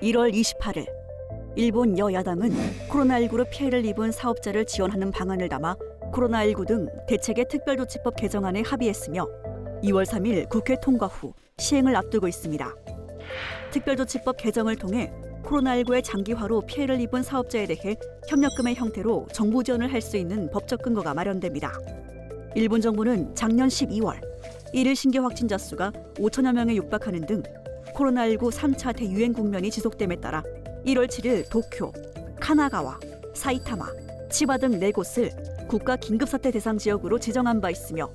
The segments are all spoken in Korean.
1월 28일, 일본 여야당은 코로나19로 피해를 입은 사업자를 지원하는 방안을 담아 코로나19 등 대책의 특별조치법 개정안에 합의했으며 2월 3일 국회 통과 후 시행을 앞두고 있습니다. 특별조치법 개정을 통해 코로나19의 장기화로 피해를 입은 사업자에 대해 협력금의 형태로 정부 지원을 할 수 있는 법적 근거가 마련됩니다. 일본 정부는 작년 12월 일일 신규 확진자 수가 5천여 명에 육박하는 등 코로나19 3차 대유행 국면이 지속됨에 따라 1월 7일 도쿄, 카나가와, 사이타마, 치바 등 4곳을 국가 긴급사태 대상 지역으로 지정한 바 있으며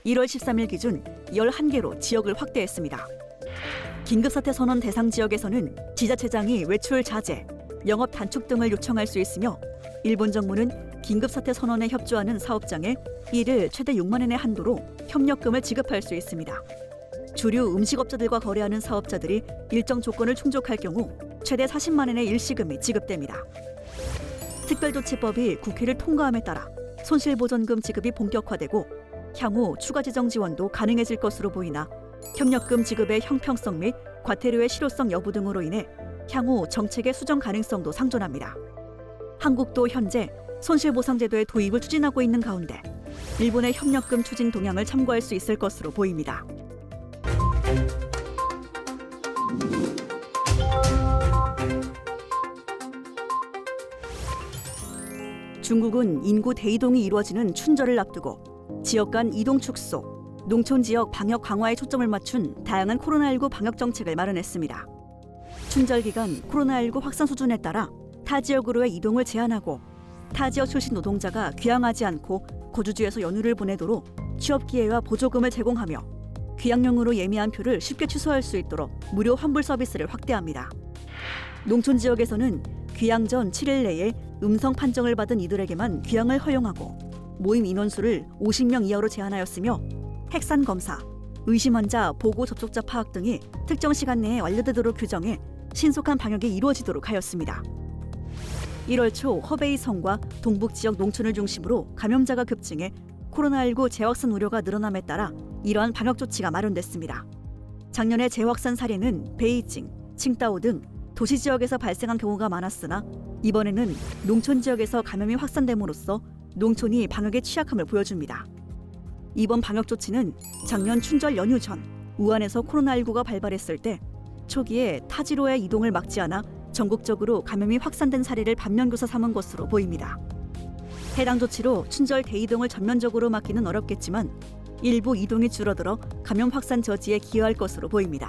1월 13일 기준 11개로 지역을 확대했습니다. 긴급사태 선언 대상 지역에서는 지자체장이 외출 자제, 영업 단축 등을 요청할 수 있으며 일본 정부는 긴급사태 선언에 협조하는 사업장에 일일 최대 6만 엔의 한도로 협력금을 지급할 수 있습니다. 주류 음식업자들과 거래하는 사업자들이 일정 조건을 충족할 경우 최대 40만 엔의 일시금이 지급됩니다. 특별조치법이 국회를 통과함에 따라 손실보전금 지급이 본격화되고 향후 추가 재정 지원도 가능해질 것으로 보이나 협력금 지급의 형평성 및 과태료의 실효성 여부 등으로 인해 향후 정책의 수정 가능성도 상존합니다. 한국도 현재 손실보상제도의 도입을 추진하고 있는 가운데 일본의 협력금 추진 동향을 참고할 수 있을 것으로 보입니다. 중국은 인구 대이동이 이루어지는 춘절을 앞두고 지역 간 이동 축소, 농촌 지역 방역 강화에 초점을 맞춘 다양한 코로나19 방역 정책을 마련했습니다. 춘절 기간 코로나19 확산 수준에 따라 타 지역으로의 이동을 제한하고 타 지역 출신 노동자가 귀향하지 않고 거주지에서 연휴를 보내도록 취업 기회와 보조금을 제공하며 귀향용으로 예매한 표를 쉽게 취소할 수 있도록 무료 환불 서비스를 확대합니다. 농촌 지역에서는 귀향 전 7일 내에 음성 판정을 받은 이들에게만 귀향을 허용하고 모임 인원수를 50명 이하로 제한하였으며 핵산 검사, 의심 환자 보고 접촉자 파악 등이 특정 시간 내에 완료되도록 규정해 신속한 방역이 이루어지도록 하였습니다. 1월 초 허베이성과 동북 지역 농촌을 중심으로 감염자가 급증해 코로나19 재확산 우려가 늘어남에 따라 이러한 방역 조치가 마련됐습니다. 작년에 재확산 사례는 베이징, 칭다오 등 도시 지역에서 발생한 경우가 많았으나 이번에는 농촌 지역에서 감염이 확산됨으로써 농촌이 방역에 취약함을 보여줍니다. 이번 방역 조치는 작년 춘절 연휴 전 우한에서 코로나19가 발발했을 때 초기에 타지로의 이동을 막지 않아 전국적으로 감염이 확산된 사례를 반면교사 삼은 것으로 보입니다. 해당 조치로 춘절 대이동을 전면적으로 막기는 어렵겠지만 일부 이동이 줄어들어 감염 확산 저지에 기여할 것으로 보입니다.